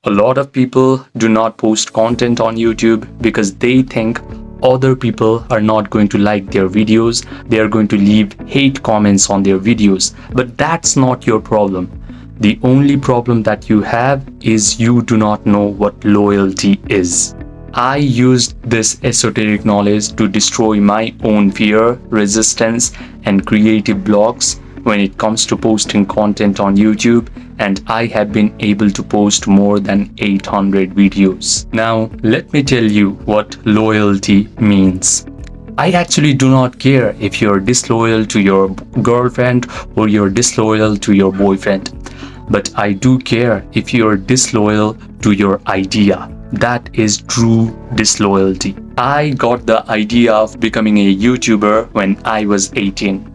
A lot of people do not post content on YouTube because they think other people are not going to like their videos. They are going to leave hate comments on their videos. But that's not your problem. The only problem that you have is you do not know what loyalty is. I used this esoteric knowledge to destroy my own fear, resistance, and creative blocks when it comes to posting content on YouTube, and I have been able to post more than 800 videos. Now, let me tell you what loyalty means. I actually do not care if you're disloyal to your girlfriend or you're disloyal to your boyfriend, but I do care if you're disloyal to your idea. That is true disloyalty. I got the idea of becoming a YouTuber when I was 18.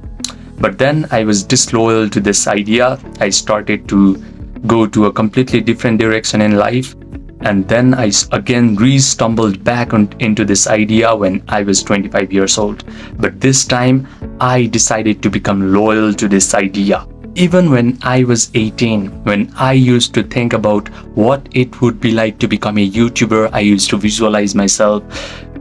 But then I was disloyal to this idea. I started to go to a completely different direction in life. And then I again re-stumbled back into this idea when I was 25 years old. But this time I decided to become loyal to this idea. Even when I was 18, when I used to think about what it would be like to become a YouTuber, I used to visualize myself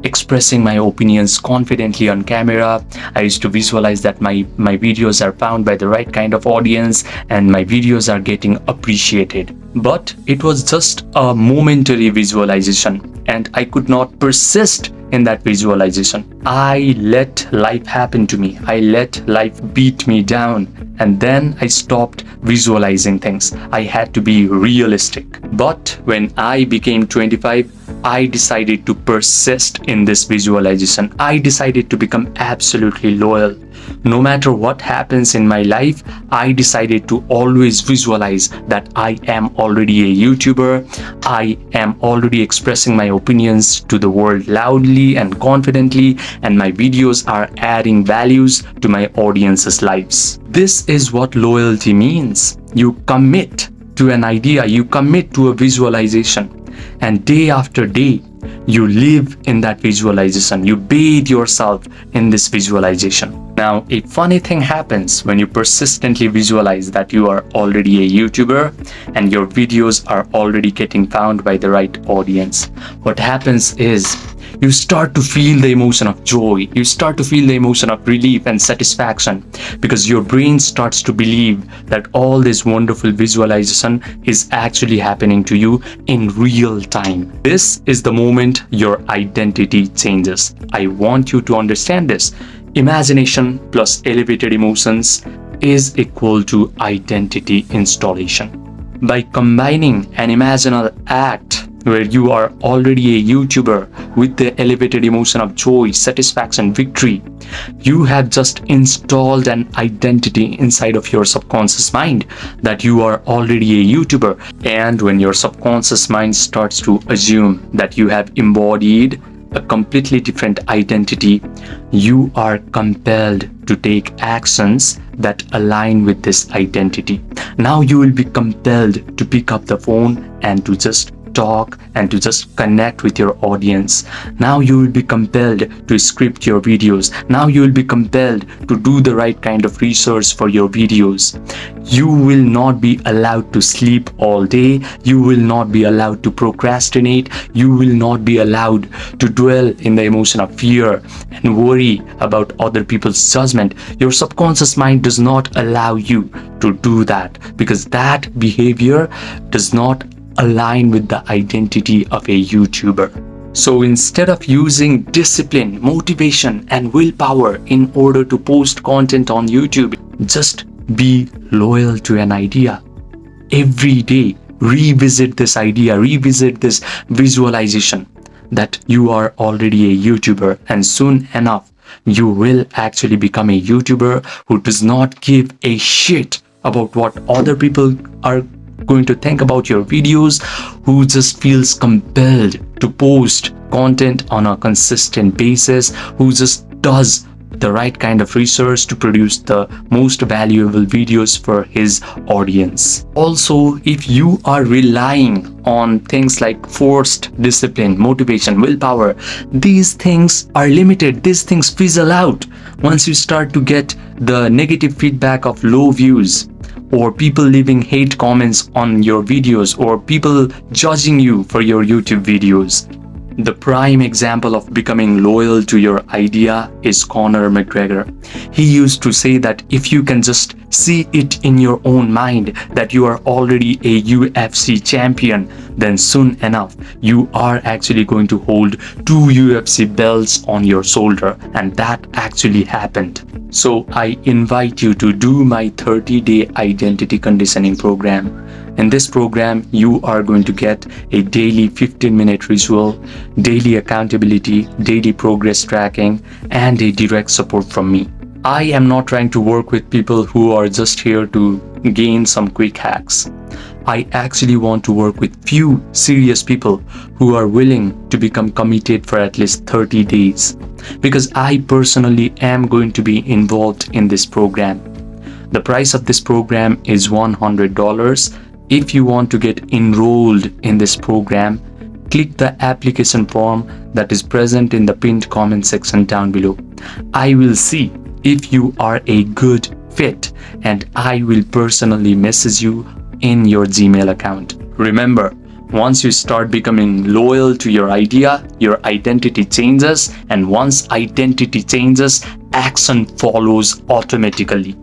expressing my opinions confidently on camera. I used to visualize that my videos are found by the right kind of audience and my videos are getting appreciated. But it was just a momentary visualization and I could not persist in that visualization. I let life happen to me. I let life beat me down. And then I stopped visualizing things. I had to be realistic. But when I became 25, I decided to persist in this visualization. I decided to become absolutely loyal. No matter what happens in my life, I decided to always visualize that I am already a YouTuber. I am already expressing my opinions to the world loudly and confidently, and my videos are adding values to my audience's lives. This is what loyalty means. You commit to an idea, you commit to a visualization, and day after day, you live in that visualization. You bathe yourself in this visualization. Now, a funny thing happens when you persistently visualize that you are already a YouTuber and your videos are already getting found by the right audience. What happens is you start to feel the emotion of joy. You start to feel the emotion of relief and satisfaction because your brain starts to believe that all this wonderful visualization is actually happening to you in real time. This is the moment your identity changes. I want you to understand this. Imagination plus elevated emotions is equal to identity installation. By combining an imaginal act where you are already a YouTuber with the elevated emotion of joy, satisfaction, victory, you have just installed an identity inside of your subconscious mind that you are already a YouTuber. And when your subconscious mind starts to assume that you have embodied a completely different identity, you are compelled to take actions that align with this identity. Now you will be compelled to pick up the phone and to just talk and to just connect with your audience. Now you will be compelled to script your videos. Now you will be compelled to do the right kind of research for your videos. You will not be allowed to sleep all day. You will not be allowed to procrastinate. You will not be allowed to dwell in the emotion of fear and worry about other people's judgment. Your subconscious mind does not allow you to do that because that behavior does not align with the identity of a YouTuber. So instead of using discipline, motivation, and willpower in order to post content on YouTube, just be loyal to an idea. Every day, revisit this idea, revisit this visualization that you are already a YouTuber, and soon enough, you will actually become a YouTuber who does not give a shit about what other people are going to think about your videos, who just feels compelled to post content on a consistent basis, who just does the right kind of research to produce the most valuable videos for his audience. Also, if you are relying on things like forced discipline, motivation, willpower, these things are limited. These things fizzle out once you start to get the negative feedback of low views. or people leaving hate comments on your videos, or people judging you for your YouTube videos. The prime example of becoming loyal to your idea is Conor McGregor. He used to say that if you can just see it in your own mind that you are already a UFC champion, then soon enough you are actually going to hold 2 UFC belts on your shoulder, and that actually happened. So I invite you to do my 30-day identity conditioning program. In this program, you are going to get a daily 15-minute ritual, daily accountability, daily progress tracking, and a direct support from me. I am not trying to work with people who are just here to gain some quick hacks. I actually want to work with few serious people who are willing to become committed for at least 30 days. Because I personally am going to be involved in this program. The price of this program is $100. If you want to get enrolled in this program, click the application form that is present in the pinned comment section down below. I will see if you are a good fit, and I will personally message you in your Gmail account. Remember, once you start becoming loyal to your idea, your identity changes, and once identity changes, action follows automatically.